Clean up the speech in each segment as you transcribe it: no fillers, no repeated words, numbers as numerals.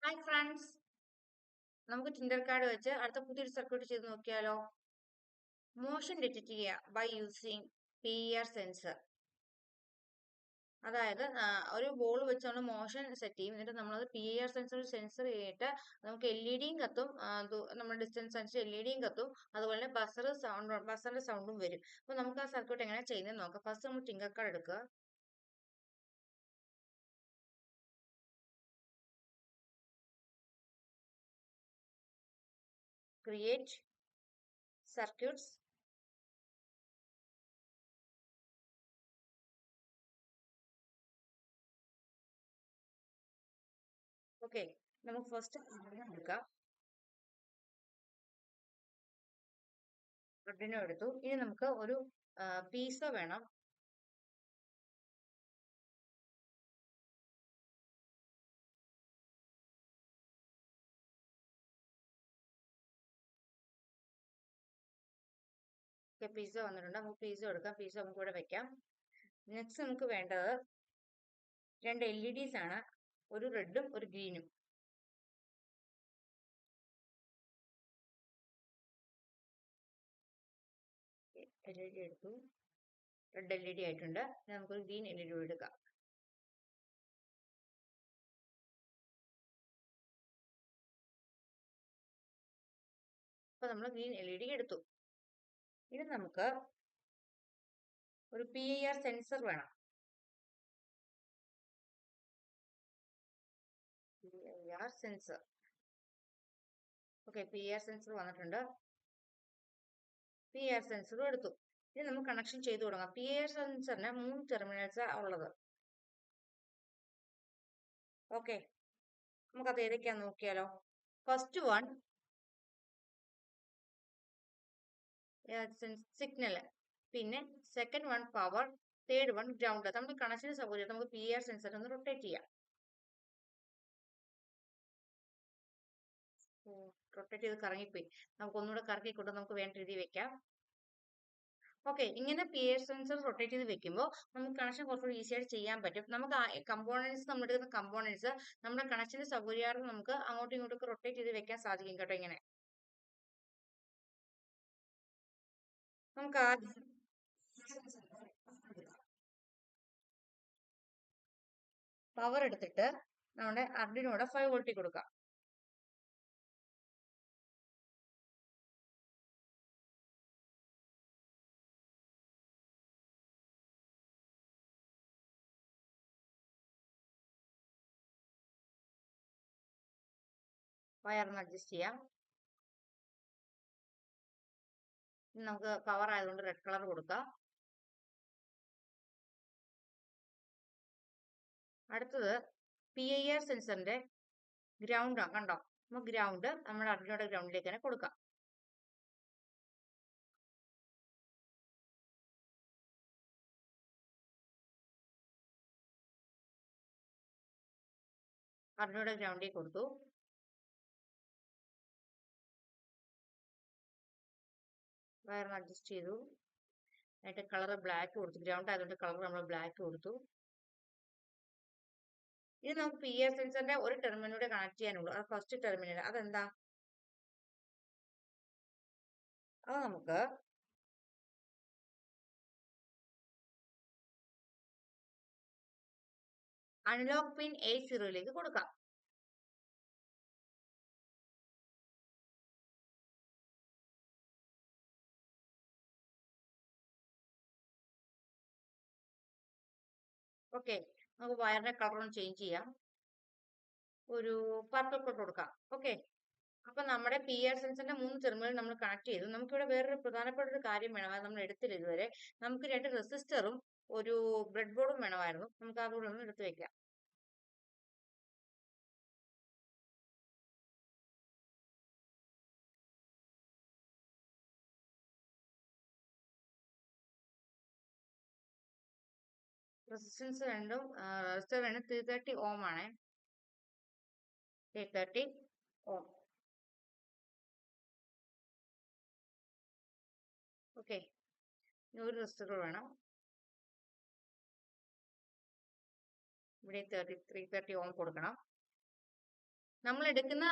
Hi friends, നമുക്ക് Tinder card വെച്ച് അടുത്ത പുതിയൊരു സർക്യൂട്ട് ചെയ്ത് നോക്കിയാലോ. മോഷൻ ഡിറ്റക്ട് ചെയ്യുക ബൈ യൂസിങ് PIR സെൻസർ. അതായത് ഒരു ബോൾ വെച്ച് നമ്മൾ മോഷൻ സെറ്റ് ചെയ്യും. എന്നിട്ട് നമ്മളത് PIR സെൻസർ ചെയ്തിട്ട് നമുക്ക് LED കത്തും. നമ്മുടെ ഡിസ്റ്റൻസ് അനുസരിച്ച് LED കത്തും. അതുപോലെ ബസറിന്റെ സൗണ്ടും വരും. അപ്പൊ നമുക്ക് ആ സർക്യൂട്ട് എങ്ങനെ ചെയ്യുന്നത് നോക്കാം. ഫസ്റ്റ് നമ്മൾ ടിൻഡർ കാർഡ് എടുക്കുക. Create circuits. ഓക്കെ, നമുക്ക് ഫസ്റ്റ് എടുക്കാം. റെഡിനും എടുത്തു. ഇനി നമുക്ക് ഒരു പീസോ വേണം. പിസ്സ വന്നിട്ടുണ്ട്. നമുക്ക് പിസ്സ എടുക്കാം. പിസ്സ നമുക്ക് ഇവിടെ വെക്കാം. നെക്സ്റ്റ് നമുക്ക് വേണ്ടത് രണ്ട് LEDs ആണ്, ഒരു റെഡും ഒരു ഗ്രീനും. LED എടുത്തു. റെഡ് LED ആയിട്ടുണ്ട്. നമുക്കൊരു ഗ്രീൻ LED എടുക്കാം. അപ്പൊ നമ്മൾ ഗ്രീൻ LED എടുത്തു. ഇനി നമുക്ക് ഒരു PIR സെൻസർ വേണം. PIR sensor. Okay, PIR sensor വന്നിട്ടുണ്ട്. PIR സെൻസറും എടുത്തു. ഇനി നമുക്ക് കണക്ഷൻ ചെയ്തു തുടങ്ങാം. PIR സെൻസറിന് 3 ടെർമിനൽസ് ഉള്ളത്. ഓക്കെ, നമുക്കത് ഏതൊക്കെയാന്ന് നോക്കിയാലോ. ഫസ്റ്റ് വൺ സിഗ്നൽ, പിന്നെ second one power, third one ground. നമുക്ക് കണക്ഷന് സൗകര്യം നമുക്ക് PIR സെൻസർ ഒന്ന് റൊട്ടേറ്റ് ചെയ്യാം. റൊട്ടേറ്റ് ചെയ്ത് കറങ്ങിപ്പോയി. നമുക്ക് ഒന്നുകൂടെ കറക്കിക്കൊണ്ട് നമുക്ക് വേണ്ട രീതിയിൽ വെക്കാം. ഓക്കെ, ഇങ്ങനെ PIR സെൻസർ റൊട്ടേറ്റ് ചെയ്ത് വെക്കുമ്പോൾ നമുക്ക് കണക്ഷൻ കുറച്ചുകൂടി ഈസി ആയിട്ട് ചെയ്യാൻ പറ്റും. നമുക്ക് കമ്പോണൻസ്, നമ്മൾ എടുക്കുന്ന കമ്പോണൻസ് നമ്മുടെ കണക്ഷന് സൗകര്യാർത്ഥം നമുക്ക് അങ്ങോട്ടും ഇങ്ങോട്ടും റൊട്ടേറ്റ് ചെയ്ത് വെക്കാൻ സാധിക്കും കേട്ടോ. ഇങ്ങനെ നമുക്ക് ആദ്യം പവർ എടുത്തിട്ട് നമ്മുടെ അർഡിനോടെ 5 വോൾട്ടിൽ കൊടുക്കാം. വയറിന് അഡ്ജസ്റ്റ് ചെയ്യാം. നമുക്ക് പവർ ആയതുകൊണ്ട് റെഡ് കളർ കൊടുക്കാം. അടുത്തത് PIR സെൻസറിന്റെ ഗ്രൗണ്ട് ആണ്, കണ്ടോ. നമുക്ക് ഗ്രൗണ്ട് നമ്മുടെ അർഡിനോയുടെ ഗ്രൗണ്ടിലേക്ക് തന്നെ കൊടുക്കാം. അർഡിനോയുടെ ഗ്രൗണ്ടിൽ കൊടുത്തു. വയറിന് അഡ്ജസ്റ്റ് ചെയ്തു. അതിന്റെ കളർ ബ്ലാക്ക് കൊടുത്തു. ഗ്രൗണ്ട് ആയതുകൊണ്ട് കളർ നമ്മൾ ബ്ലാക്ക് കൊടുത്തു. ഇനി നമുക്ക് PIR സെൻസറിന്റെ ഒരു ടെർമിനലൂടെ കണക്ട് ചെയ്യാനുള്ളൂ. അത് ഫസ്റ്റ് ടെർമിനൽ. അതെന്താ? അത് നമുക്ക് അനലോഗ് പിൻ A0 കൊടുക്കാം. ഓക്കെ, നമുക്ക് വയറിന്റെ കളർ ഒന്ന് ചേഞ്ച് ചെയ്യാം. ഒരു പർപ്പിൾ കളർ കൊടുക്കാം. ഓക്കെ, അപ്പൊ നമ്മുടെ PIR സെൻസറിന്റെ 3 ടെർമിനൽ നമ്മൾ കണക്ട് ചെയ്തു. നമുക്കിവിടെ വേറൊരു പ്രധാനപ്പെട്ട ഒരു കാര്യം വേണം. അത് നമ്മൾ എടുത്തില്ല ഇതുവരെ. നമുക്ക് 2 റെസിസ്റ്ററും ഒരു ബ്രെഡ് ബോർഡും വേണമായിരുന്നു. നമുക്ക് അതുകൂടെ ഒന്ന് എടുത്തു വെക്കാം. റെസിസ്റ്റൻസ് രണ്ടും റെസിസ്റ്റർ വേണം. 330 ഓം ആണ്. 330 ഓം. ഓക്കെ, ഒരു റെസിസ്റ്റർ വേണം. ഇവിടെ 330 ഓം കൊടുക്കണം. നമ്മൾ എടുക്കുന്ന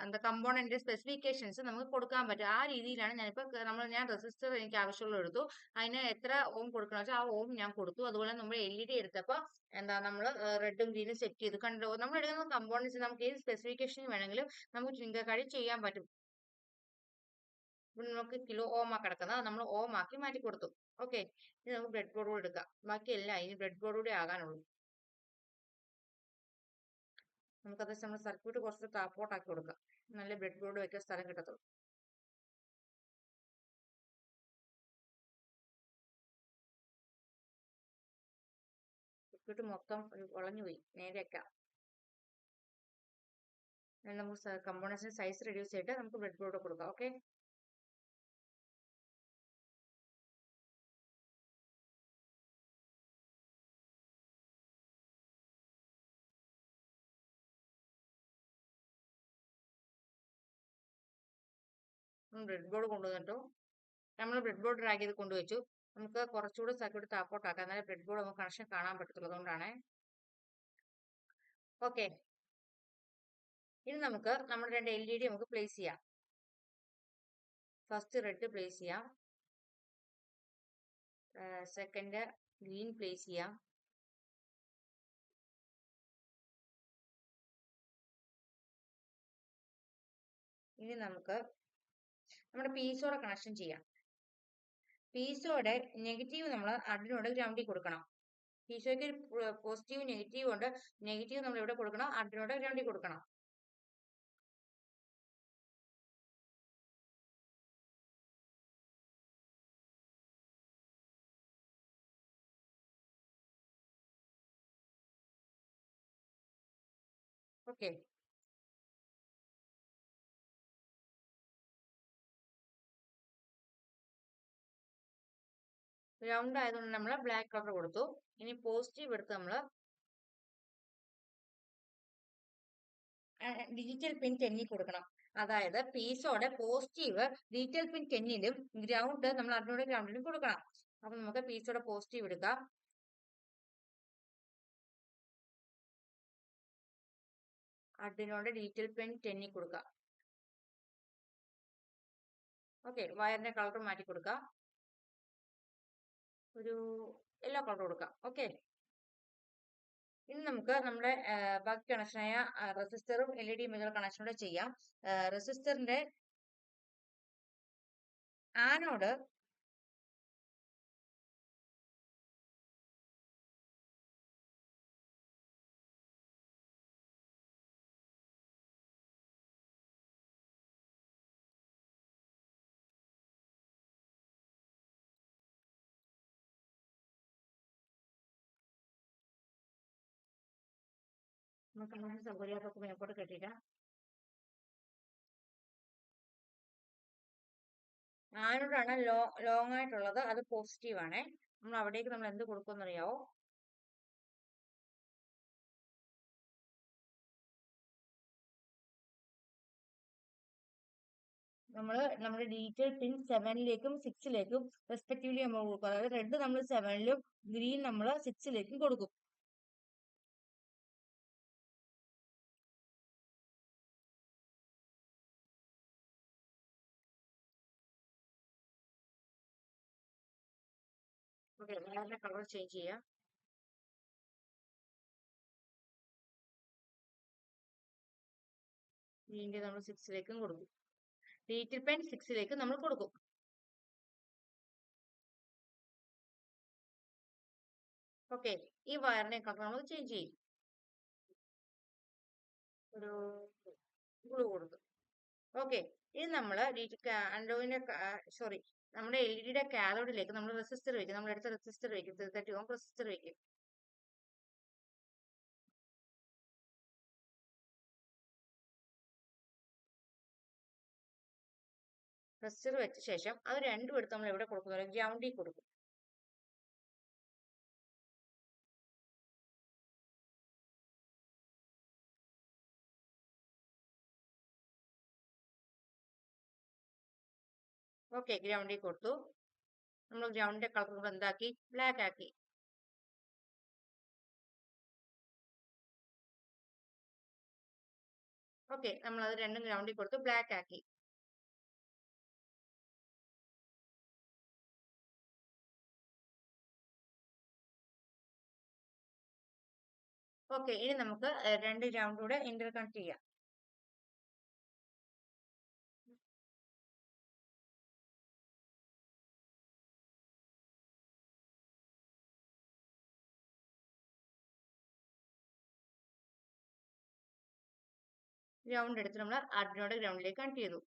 എന്താ കമ്പോണന്റ് സ്പെസിഫിക്കേഷൻസ് നമുക്ക് കൊടുക്കാൻ പറ്റും. ആ രീതിയിലാണ് ഞാൻ റെസിസ്റ്റർ എനിക്ക് ആവശ്യമുള്ള എടുത്തു. അതിന് എത്ര ഓം കൊടുക്കണം വെച്ചാൽ ആ ഓം ഞാൻ കൊടുത്തു. അതുപോലെ നമ്മൾ LED എടുത്തപ്പോൾ എന്താ നമ്മൾ റെഡും ഗ്രീനും സെറ്റ് ചെയ്തു. കണ്ടോ, നമ്മൾ എടുക്കുന്ന കമ്പോണൻസ് നമുക്ക് ഏത് സ്പെസിഫിക്കേഷൻ വേണമെങ്കിലും നമുക്ക് ചിന്തക്കാരി ചെയ്യാൻ പറ്റും. നമുക്ക് കിലോ ഓം ആ കിടക്കുന്നത് നമ്മൾ ഓം ആക്കി മാറ്റി കൊടുത്തു. ഓക്കെ, ഇനി നമുക്ക് ബ്രെഡ് ബോർഡ് കൂടെ എടുക്കാം. ബാക്കിയെല്ലാം ഇനി ബ്രെഡ് ബോർഡ് കൂടെ ആകാനുള്ളൂ. നമുക്കത് നമ്മൾ സർക്യൂട്ട് കുറച്ച് താപ്പോട്ടാക്കി കൊടുക്കാം. നല്ല ബ്രെഡ് ബോർഡ് വെക്കാൻ സ്ഥലം കിട്ടത്തുള്ളൂ. സർക്യൂട്ട് മൊത്തം വളഞ്ഞു പോയി. നേരെയാക്കാം. നമുക്ക് കമ്പോണൻസിന്റെ സൈസ് റെഡ്യൂസ് ചെയ്തിട്ട് നമുക്ക് ബ്രെഡ് ബോർഡ് കൊടുക്കാം. ഓക്കെ, ബ്രെഡ് ബോർഡ് കൊണ്ടുവന്നിട്ടു. നമ്മൾ ബ്രെഡ് ബോർഡ് ഡ്രാഗ് ചെയ്ത് കൊണ്ടുവച്ചു. നമുക്ക് കുറച്ചുകൂടെ സർക്യൂട്ട് താപ്പോട്ടാക്കാം. എന്നാലും ബ്രെഡ് ബോർഡ് നമുക്ക് കണക്ഷൻ കാണാൻ പറ്റത്തുള്ളൂ. അതുകൊണ്ടാണ്. ഓക്കെ, ഇനി നമുക്ക് നമ്മുടെ രണ്ട് LED നമുക്ക് പ്ലേസ് ചെയ്യാം. ഫസ്റ്റ് റെഡ് പ്ലേസ് ചെയ്യാം. സെക്കൻഡ് ഗ്രീൻ പ്ലേസ് ചെയ്യാം. ഇനി നമുക്ക് നമ്മുടെ പീസോടെ കണക്ഷൻ ചെയ്യാം. പീസോടെ നെഗറ്റീവ് നമ്മൾ അഡിനോട് ഗ്രൗണ്ടിൽ കൊടുക്കണം. പീസോയ്ക്ക് പോസിറ്റീവ് നെഗറ്റീവ് ഉണ്ട്. നെഗറ്റീവ് നമ്മൾ എവിടെ കൊടുക്കണം? അഡിനോട് ഗ്രൗണ്ടിൽ കൊടുക്കണം. ഓക്കെ, ഗ്രൗണ്ട് ആയതുകൊണ്ട് നമ്മൾ ബ്ലാക്ക് കളർ കൊടുത്തു. ഇനി പോസിറ്റീവ് എടുത്ത് നമ്മൾ ഡിജിറ്റൽ പിൻ 10 കൊടുക്കണം. അതായത് പീസോടെ പോസിറ്റീവ് ഡിജിറ്റൽ പിൻ 10ലും ഗ്രൗണ്ട് നമ്മൾ അതിനോട് ഗ്രൗണ്ടിലും കൊടുക്കണം. അപ്പൊ നമുക്ക് പീസോടെ പോസിറ്റീവ് എടുക്കാം. അതിനോട് ഡിജിറ്റൽ പിൻ 10 കൊടുക്കാം. ഓക്കെ, വയറിന്റെ കളർ മാറ്റി കൊടുക്കാം. ഒരു യെല്ലോ കളർ കൊടുക്കാം. ഓക്കെ, ഇനി നമുക്ക് നമ്മുടെ ബാക്കി കണക്ഷനായ റെസിസ്റ്ററും LED മിറർ കണക്ഷനോടെ ചെയ്യാം. റെസിസ്റ്ററിന്റെ ആനോട് നമുക്ക് സൗകര്യമൊക്കെ മേപ്പോട്ട് കെട്ടിയിട്ടാം. ആനോടാണ് ലോങ് ആയിട്ടുള്ളത്. അത് പോസിറ്റീവ് ആണ്. നമ്മൾ അവിടേക്ക് നമ്മൾ എന്ത് കൊടുക്കുമെന്ന് അറിയാവോ? നമ്മൾ നമ്മുടെ ഡിജിറ്റൽ പിൻ 7ലേക്കും 6ലേക്കും റെസ്പെക്റ്റീവ്ലി നമ്മൾ കൊടുക്കും. അതായത് റെഡ് നമ്മൾ 7ലും ഗ്രീൻ നമ്മൾ 6ലേക്കും കൊടുക്കും. ഓക്കെ, വയറിന്റെ കളർ ചേഞ്ച് ചെയ്യാം. ഗ്രീൻ്റെ നമ്മൾ 6ലേക്കും കൊടുക്കും. ഡിജിറ്റൽ പെൻ 6ലേക്ക് നമ്മൾ കൊടുക്കും. ഓക്കെ, ഈ വയറിനെ കളർ നമ്മൾ ചേഞ്ച് ചെയ്യും. ഒരു ബ്ലൂ കൊടുക്കും. ഓക്കെ, ഇത് നമ്മൾ ആൻഡ്രോയിഡിന്റെ സോറി നമ്മുടെ LED കാഥോഡിലേക്ക് നമ്മൾ റെസിസ്റ്റർ വെക്കും. നമ്മൾ എടുത്ത റെസിസ്റ്റർ വെക്കും. 30 ഓം റെസിസ്റ്റർ വെക്കും. റെസിസ്റ്റർ വെച്ച ശേഷം അത് രണ്ടും എടുത്ത് നമ്മൾ എവിടെ കൊടുക്കും? ഗ്രൗണ്ടിൽ കൊടുക്കും. ഓക്കെ, ഗ്രൗണ്ടിൽ കൊടുത്തു. നമ്മൾ ഗ്രൗണ്ടിന്റെ കളർ കൂടെ എന്താക്കി? ബ്ലാക്ക് ആക്കി. ഓക്കെ, നമ്മൾ അത് രണ്ടും ഗ്രൗണ്ടിൽ കൊടുത്ത് ബ്ലാക്ക് ആക്കി. ഓക്കെ, ഇനി നമുക്ക് രണ്ട് ഗ്രൗണ്ട് കൂടെ ഇന്റർകണക്ട് ചെയ്യാം. ഗ്രൗണ്ട് എടുത്ത് നമ്മൾ ആർഡിനോയുടെ ഗ്രൗണ്ടിലേക്ക് കണക്ട് ചെയ്തു.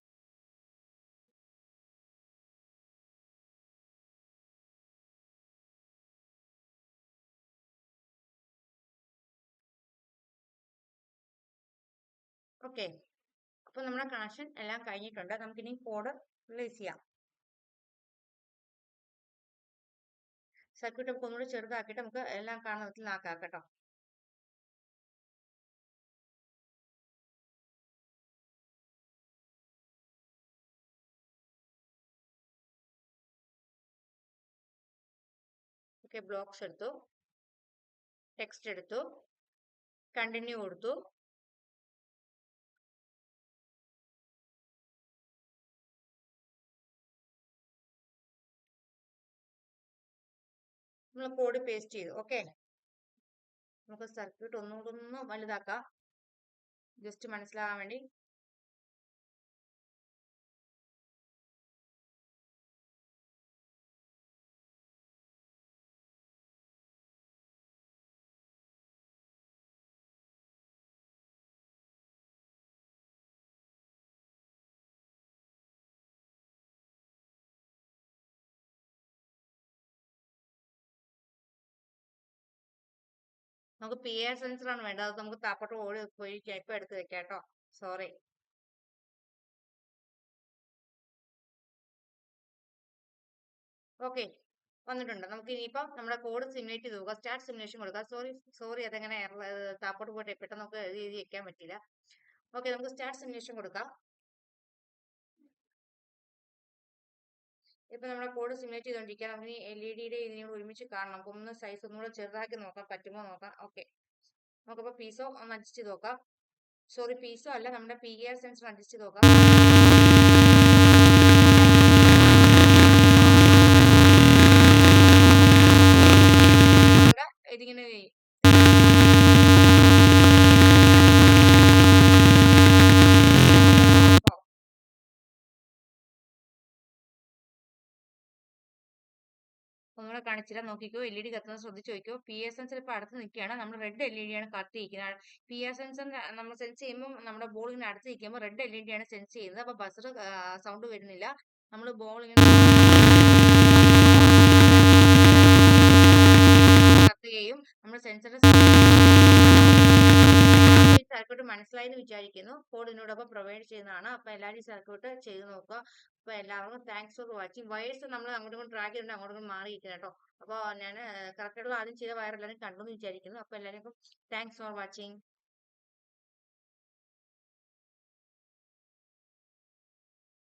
ഓക്കെ, അപ്പൊ നമ്മുടെ കണക്ഷൻ എല്ലാം കഴിഞ്ഞിട്ടുണ്ട്. നമുക്കിനി കോഡ് റിലീസ് ചെയ്യാം. സർക്യൂട്ട് നമുക്ക് ഒന്നുകൂടി ചെറുതാക്കിയിട്ട് നമുക്ക് എല്ലാം കാണുന്ന വിധത്തിൽ ആക്കാം കേട്ടോ. ഓക്കെ, ബ്ലോക്സ് എടുത്തു, ടെക്സ്റ്റ് എടുത്തു, കണ്ടിന്യൂ കൊടുത്തു. നമ്മൾ കോഡ് പേസ്റ്റ് ചെയ്തു. ഓക്കെ, നമുക്ക് സർക്യൂട്ട് ഒന്നുകൂടെ വലുതാക്കാം, ജസ്റ്റ് മനസ്സിലാകാൻ വേണ്ടി. നമുക്ക് പി ആർ സെൻസർ ആണ് വേണ്ടത്. അത് നമുക്ക് താപ്പോട്ട് ഓടി പോയി ഇപ്പൊ എടുത്ത് വെക്കാം കേട്ടോ. സോറി. ഓക്കെ, വന്നിട്ടുണ്ട്. നമുക്ക് ഇനിയിപ്പം നമ്മുടെ കോഡ് സിമുലേറ്റ് ചെയ്ത് നോക്കാം. സ്റ്റാർട്ട് സിമുലേഷൻ കൊടുക്കാം. സോറി അതെങ്ങനെ താപ്പോട്ട് പോയിട്ട് പെട്ടെന്ന് നമുക്ക് എഴുതി വെക്കാൻ പറ്റില്ല. ഓക്കെ, നമുക്ക് സ്റ്റാർട്ട് സിമുലേഷൻ കൊടുക്കാം. ഇപ്പൊ നമ്മുടെ കോഡ് സിമുലേറ്റ് ചെയ്തോണ്ടിരിക്കുക. നമുക്ക് LED ഇതിനോട് ഒരുമിച്ച് കാണണം. നമുക്ക് ഒന്ന് സൈസ് ഒന്നുകൂടെ ചെറുതാക്കി നോക്കാം, പറ്റുമോ നോക്കാം. ഓക്കെ, നമുക്കിപ്പോ പീസോ ഒന്ന് അഡ്ജസ്റ്റ് ചെയ്ത് നോക്കാം. സോറി, പീസോ അല്ല, നമ്മുടെ PIR സെൻസർ അഡ്ജസ്റ്റ് ചെയ്ത് നോക്കാം. ഇതിങ്ങനെ ഒന്നുകൂടെ കാണിച്ചില്ല, നോക്കിക്കോ. LED കത്തുന്നത് ശ്രദ്ധിച്ചു നോക്കിക്കോ. PIR സെൻസർ ഇപ്പൊ അടുത്ത് നിൽക്കുകയാണ്. നമ്മൾ റെഡ് LED ആണ് കത്തിയിരിക്കുന്നത്. PIR സെൻസർ നമ്മൾ സെൻസ് ചെയ്യുമ്പോൾ നമ്മുടെ ബോൾ ഇങ്ങനെ അടുത്ത് നിൽക്കുമ്പോൾ റെഡ് LED ആണ് സെൻസ് ചെയ്യുന്നത്. അപ്പൊ ബസർ സൗണ്ട് വരുന്നില്ല. നമ്മൾ ബോൾ ഇങ്ങനെ കത്തുകയും നമ്മൾ സെൻസറിന്റെ സർക്യൂട്ട് മനസ്സിലായെന്ന് വിചാരിക്കുന്നു. കോഡ് ഇതിനോടൊപ്പം പ്രൊവൈഡ് ചെയ്യുന്നതാണ്. അപ്പൊ എല്ലാവരും സർക്യൂട്ട് ചെയ്ത് നോക്കുക. അപ്പൊ എല്ലാവർക്കും താങ്ക്സ് ഫോർ വാച്ചിങ്. വയേഴ്സ് നമ്മൾ അങ്ങോട്ടും ഇങ്ങോട്ടും ട്രാക്ക് ചെയ്തിട്ട് അങ്ങോട്ടും ഇങ്ങോട്ടും മാറിയിരിക്കണം കേട്ടോ. അപ്പോൾ ഞാൻ കറക്റ്റായിട്ടുള്ള ആദ്യം ചെയ്ത വയർ എല്ലാവരും കണ്ടെന്ന് വിചാരിക്കുന്നു. അപ്പൊ എല്ലാവർക്കും താങ്ക്സ് ഫോർ വാച്ചിങ്.